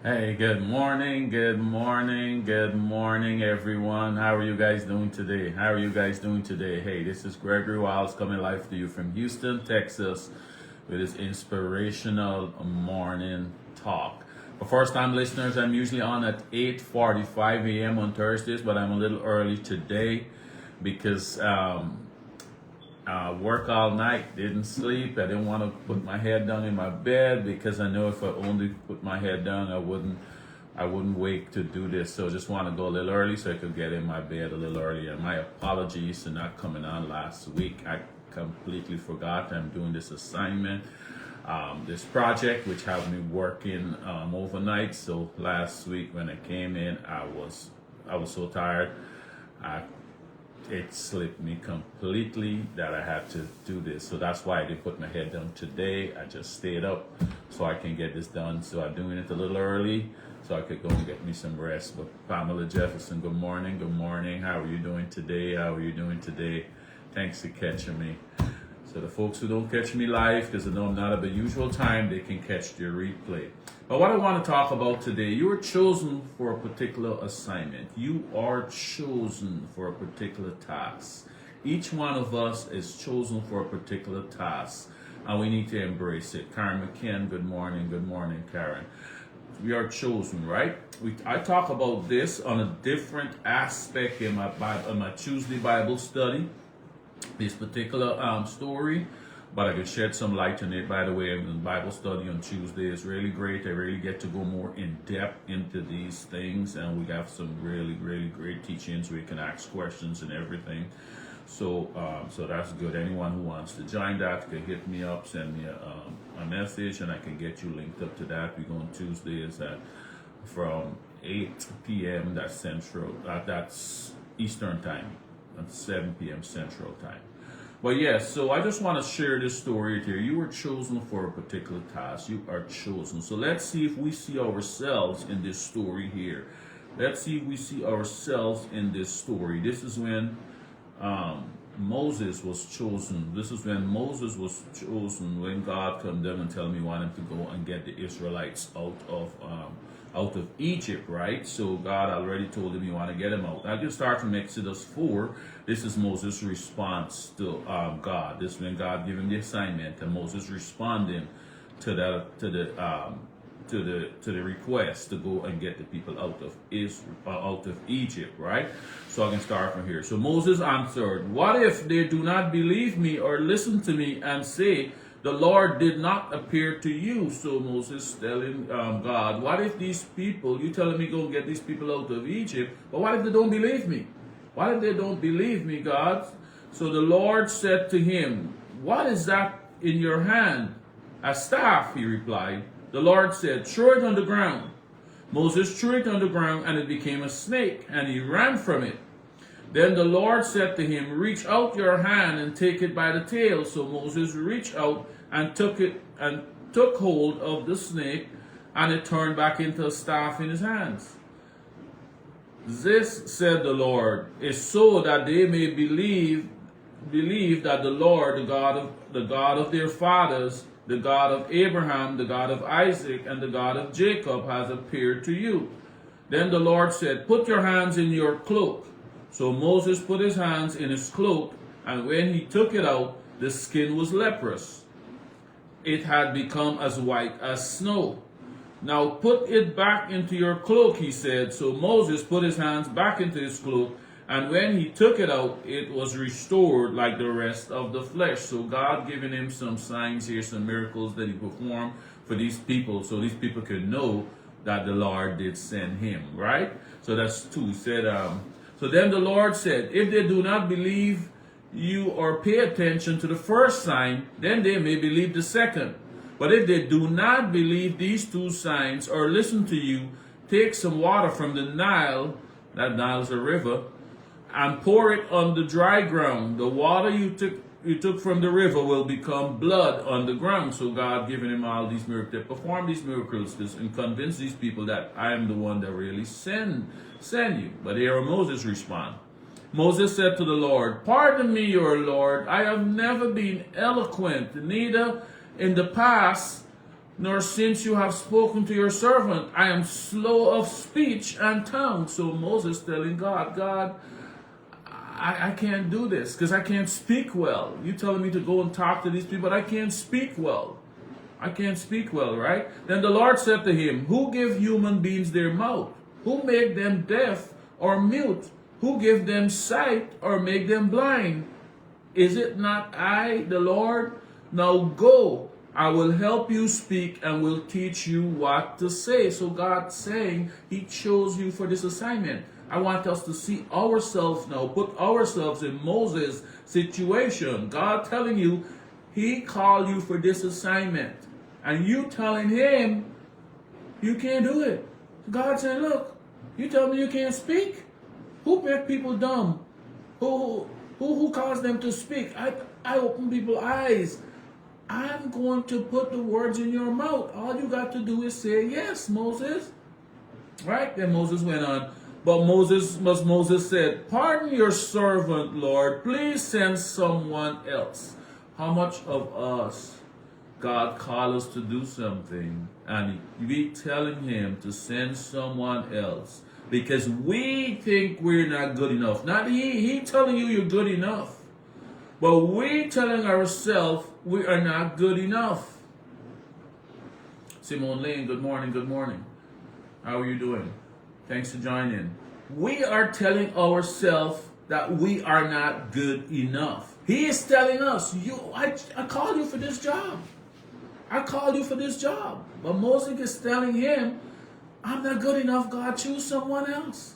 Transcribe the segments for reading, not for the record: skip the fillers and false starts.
Hey, good morning, everyone. How are you guys doing today? Hey, this is Gregory Wiles coming live to you from Houston, Texas, with this inspirational morning talk. For first-time listeners, I'm usually on at 8:45 a.m. on Thursdays, but I'm a little early today because work all night, didn't sleep. I didn't want to put my head down in my bed because I know if I only put my head down, I wouldn't wake to do this. So just want to go a little early so I could get in my bed a little earlier. My apologies for not coming on last week. I completely forgot I'm doing this assignment, this project, which had me working overnight. So last week when I came in, I was so tired. I it slipped me completely that I had to do this. So that's why I didn't put my head down today. I just stayed up so I can get this done. So I'm doing it a little early so I could go and get me some rest. But Pamela Jefferson, good morning. Good morning. How are you doing today? Thanks for catching me. So the folks who don't catch me live, because I know I'm not at the usual time, they can catch the replay. But what I want to talk about today, you are chosen for a particular assignment. You are chosen for a particular task. Each one of us is chosen for a particular task, and we need to embrace it. Karen McKen, good morning. Good morning, Karen. We are chosen, right? I talk about this on a different aspect in my Tuesday Bible study, this particular story, but I could shed some light on it. By the way, the Bible study on Tuesday is really great. I really get to go more in depth into these things, and we have some really, really great teachings where you can ask questions and everything. So that's good. Anyone who wants to join that can hit me up, send me a message, and I can get you linked up to that. We go on Tuesdays from 8 p.m. That's Central. That's Eastern time. At 7 p.m. Central time. But yes, so I just want to share this story here. You were chosen for a particular task. You are chosen. So let's see if we see ourselves in this story here. Let's see if we see ourselves in this story. This is when Moses was chosen. This is when Moses was chosen, when God came down and tell me he wanted to go and get the Israelites out of Egypt, right? So God already told him you want to get him out. I can start from Exodus 4. This is Moses' response to God. This is when God gave him the assignment, and Moses responding to the request to go and get the people out of Egypt, right? So I can start from here. So Moses answered, "What if they do not believe me or listen to me and say, 'The Lord did not appear to you'?" So Moses telling God, what if these people, you telling me go get these people out of Egypt, but what if they don't believe me? What if they don't believe me, God? So the Lord said to him, "What is that in your hand?" "A staff," he replied. The Lord said, "Throw it on the ground." Moses threw it on the ground, and it became a snake, and he ran from it. Then the Lord said to him, "Reach out your hand and take it by the tail." So Moses reached out and took hold of the snake, and it turned back into a staff in his hands. "This," said the Lord, "is so that they may believe that the Lord, the God of their fathers, the God of Abraham, the God of Isaac, and the God of Jacob has appeared to you." Then the Lord said, "Put your hands in your cloak." So Moses put his hands in his cloak, and when he took it out, the skin was leprous. It had become as white as snow. "Now put it back into your cloak," he said. So Moses put his hands back into his cloak, and when he took it out, it was restored like the rest of the flesh. So God giving him some signs here, some miracles that he performed for these people, so these people could know that the Lord did send him, right? So that's two. He said, so then the Lord said, "If they do not believe you or pay attention to the first sign, then they may believe the second. But if they do not believe these two signs or listen to you, take some water from the Nile," that Nile is a river, "and pour it on the dry ground. The water you took from the river will become blood on the ground." So God giving him all these miracles, to perform these miracles and convince these people that I am the one that really send you. But here Moses respond. Moses said to the Lord, "Pardon me, your Lord, I have never been eloquent, neither in the past nor since you have spoken to your servant. I am slow of speech and tongue. So Moses telling God, God, I can't do this because I can't speak well. You telling me to go and talk to these people, but I can't speak well. I can't speak well, right? Then the Lord said to him, who give human beings their mouth? Who make them deaf or mute? Who give them sight or make them blind? Is it not I, the Lord? Now go, I will help you speak and will teach you what to say. So God's saying he chose you for this assignment. I want us to see ourselves now, put ourselves in Moses' situation. God telling you, he called you for this assignment. And you telling him, you can't do it. God saying, look, you tell me you can't speak? Who make people dumb? Who caused them to speak? I open people's eyes. I'm going to put the words in your mouth. All you got to do is say yes, Moses. Right? Then Moses went on. But Moses said, pardon your servant, Lord. Please send someone else. How much of us, God called us to do something, and we telling him to send someone else because we think we're not good enough. Not he telling you you're good enough. But we telling ourselves we are not good enough. Simone Lane, good morning, good morning. How are you doing? Thanks for joining. We are telling ourselves that we are not good enough. He is telling us, I called you for this job. I called you for this job. But Moses is telling him, I'm not good enough, God. Choose someone else.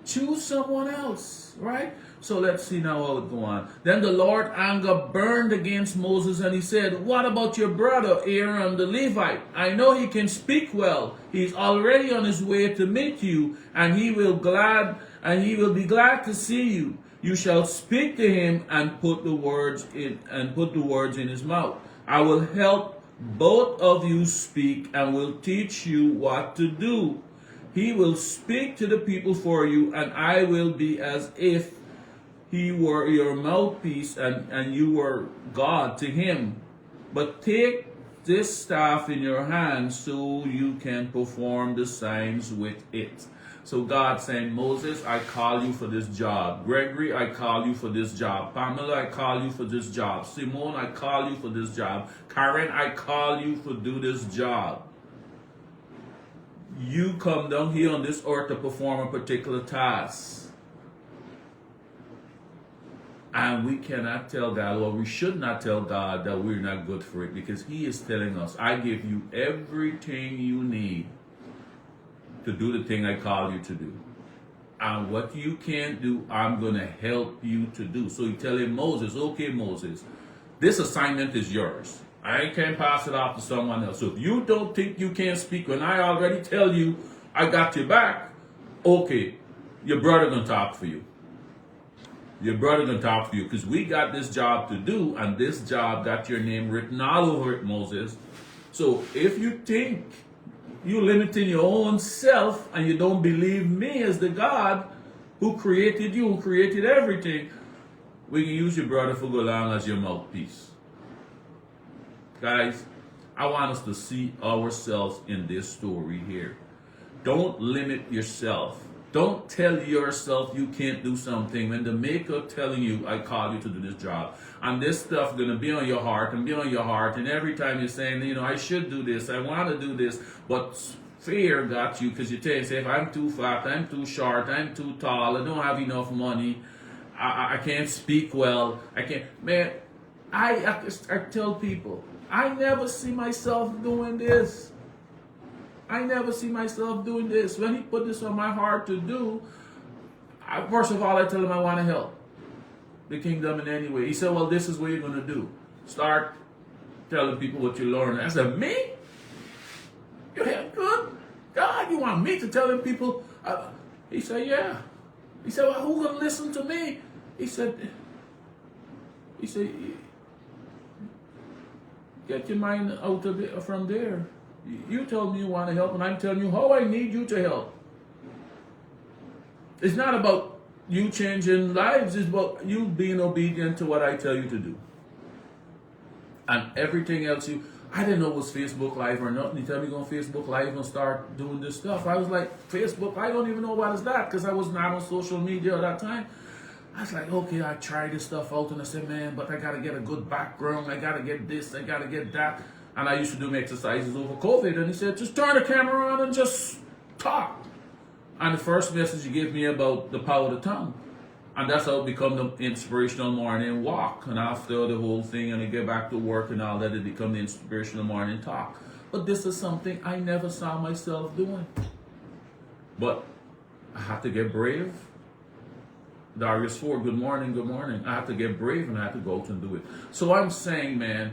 Choose someone else, right? So let's see now how it go on. Then the Lord anger burned against Moses, and he said, what about your brother Aaron the Levite? I know he can speak well. He's already on his way to meet you, and he will be glad to see you. You shall speak to him and put the words in his mouth. I will help both of you speak and will teach you what to do. He will speak to the people for you, and I will be as if he were your mouthpiece and you were God to him. But take this staff in your hand so you can perform the signs with it. So God saying, Moses, I call you for this job. Gregory, I call you for this job. Pamela, I call you for this job. Simone, I call you for this job. Karen, I call you to do this job. You come down here on this earth to perform a particular task. And we cannot tell God, or we should not tell God that we're not good for it, because he is telling us, I give you everything you need to do the thing I call you to do. And what you can't do, I'm going to help you to do. So he telling Moses, okay, Moses, this assignment is yours. I can't pass it off to someone else. So if you don't think you can't speak when I already tell you I got your back, okay, your brother going to talk for you. Your brother going to talk for you, because we got this job to do, and this job got your name written all over it, Moses. So if you think you're limiting your own self and you don't believe me as the God who created you, who created everything, we can use your brother for go along as your mouthpiece. Guys, I want us to see ourselves in this story here. Don't limit yourself. Don't tell yourself you can't do something when the maker telling you, I call you to do this job. And this stuff going to be on your heart and be on your heart. And every time you're saying, I should do this, I want to do this. But fear got you, because you say, if I'm too fat, I'm too short, I'm too tall, I don't have enough money, I can't speak well, I can't. Man, I tell people, I never see myself doing this. I never see myself doing this. When he put this on my heart to do, first of all, I tell him I want to help the kingdom in any way. He said, well, this is what you're going to do. Start telling people what you learned. I said, me? You have good? God, you want me to tell them people? He said, yeah. He said, well, who's going to listen to me? He said, get your mind out of it from there. You told me you want to help, and I'm telling you how I need you to help. It's not about you changing lives. It's about you being obedient to what I tell you to do. And everything else, I didn't know it was Facebook Live or nothing. He tell me go on Facebook Live and start doing this stuff. I was like, Facebook, I don't even know what is that, because I was not on social media at that time. I was like, okay, I tried this stuff out, and I said, man, but I got to get a good background. I got to get this. I got to get that. And I used to do my exercises over COVID. And he said, just turn the camera on and just talk. And the first message he gave me about the power of the tongue. And that's how it become the inspirational morning walk. And after the whole thing, and I get back to work and all that, it become the inspirational morning talk. But this is something I never saw myself doing. But I had to get brave. Darius Ford, good morning, good morning. I have to get brave and I have to go out and do it. So I'm saying, man,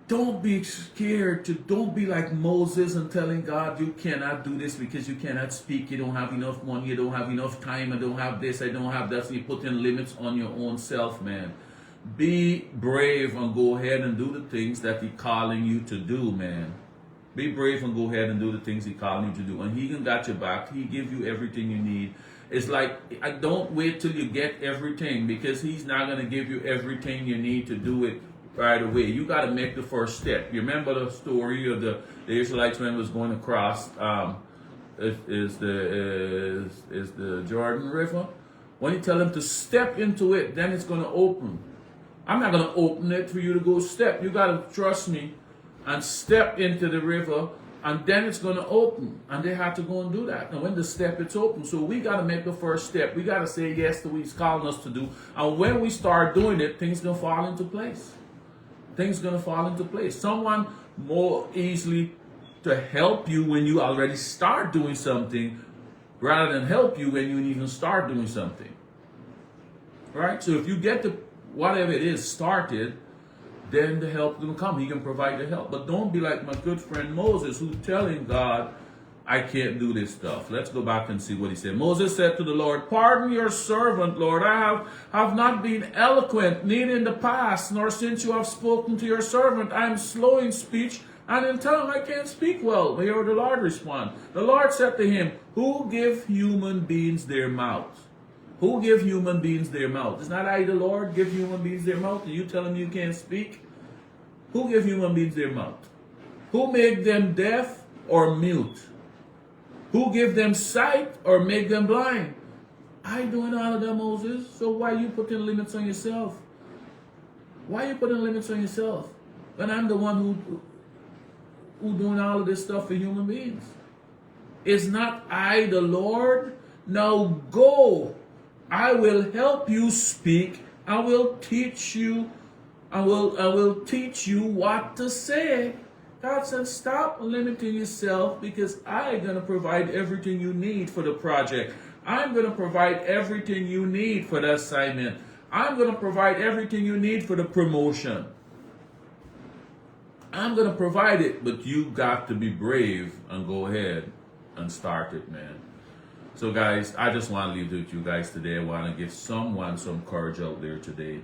don't be scared don't be like Moses and telling God you cannot do this because you cannot speak, you don't have enough money, you don't have enough time, I don't have this, I don't have that. So you put in limits on your own self, man. Be brave and go ahead and do the things that He's calling you to do, man. Be brave and go ahead and do the things He's calling you to do. And He can got your back. He give you everything you need. It's like, I don't wait till you get everything, because He's not going to give you everything you need to do it right away. You got to make the first step. You remember the story of the Israelites when it was going across is the Jordan River? When you tell them to step into it, then it's going to open. I'm not going to open it for you to go step. You got to trust me and step into the river, and then it's going to open. And they have to go and do that. And when the step, it's open. So we got to make the first step. We got to say yes to what He's calling us to do. And when we start doing it, things going to fall into place. Things going to fall into place. Someone more easily to help you when you already start doing something, rather than help you when you even start doing something. Right? So if you get the whatever it is started, then the help will come. He can provide the help. But don't be like my good friend Moses, who's telling God, I can't do this stuff. Let's go back and see what he said. Moses said to the Lord, pardon your servant, Lord. I have not been eloquent, neither in the past, nor since you have spoken to your servant. I am slow in speech, and in tongue I can't speak well. But here the Lord respond. The Lord said to him, who give human beings their mouth? Who give human beings their mouth? Is not I, the Lord, give human beings their mouth? Are you telling me you can't speak? Who give human beings their mouth? Who make them deaf or mute? Who give them sight or make them blind? I doing all of that, Moses. So why you putting limits on yourself? Why you putting limits on yourself? When I'm the one who doing all of this stuff for human beings. Is not I the Lord? Now go. I will help you speak. I will teach you. I will teach you what to say. God said, stop limiting yourself, because I'm going to provide everything you need for the project. I'm going to provide everything you need for the assignment. I'm going to provide everything you need for the promotion. I'm going to provide it, but you got to be brave and go ahead and start it, man. So guys, I just want to leave it with you guys today. I want to give someone some courage out there today.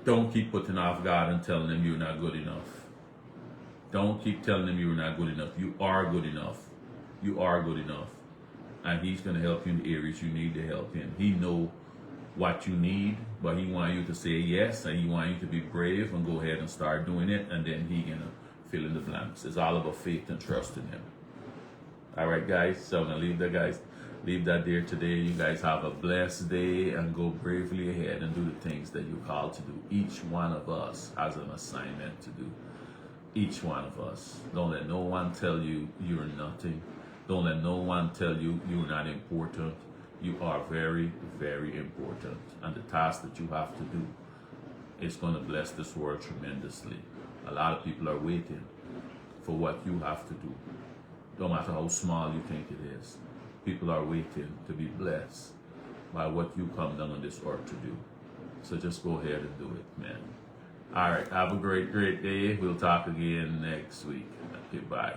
Don't keep putting off God and telling them you're not good enough. Don't keep telling them you're not good enough. You are good enough. You are good enough. And He's going to help you in the areas you need to help in. He knows what you need, but He wants you to say yes, and He wants you to be brave and go ahead and start doing it, and then He's going to fill in the blanks. It's all about faith and trust in Him. All right, guys. So I'm going to leave that there today. You guys have a blessed day, and go bravely ahead and do the things that you're called to do. Each one of us has an assignment to do. Each one of us. Don't let no one tell you you're nothing. Don't let no one tell you you're not important. You are very, very important. And the task that you have to do is going to bless this world tremendously. A lot of people are waiting for what you have to do. No matter how small you think it is. People are waiting to be blessed by what you come down on this earth to do. So just go ahead and do it, man. All right, have a great day. We'll talk again next week. Goodbye.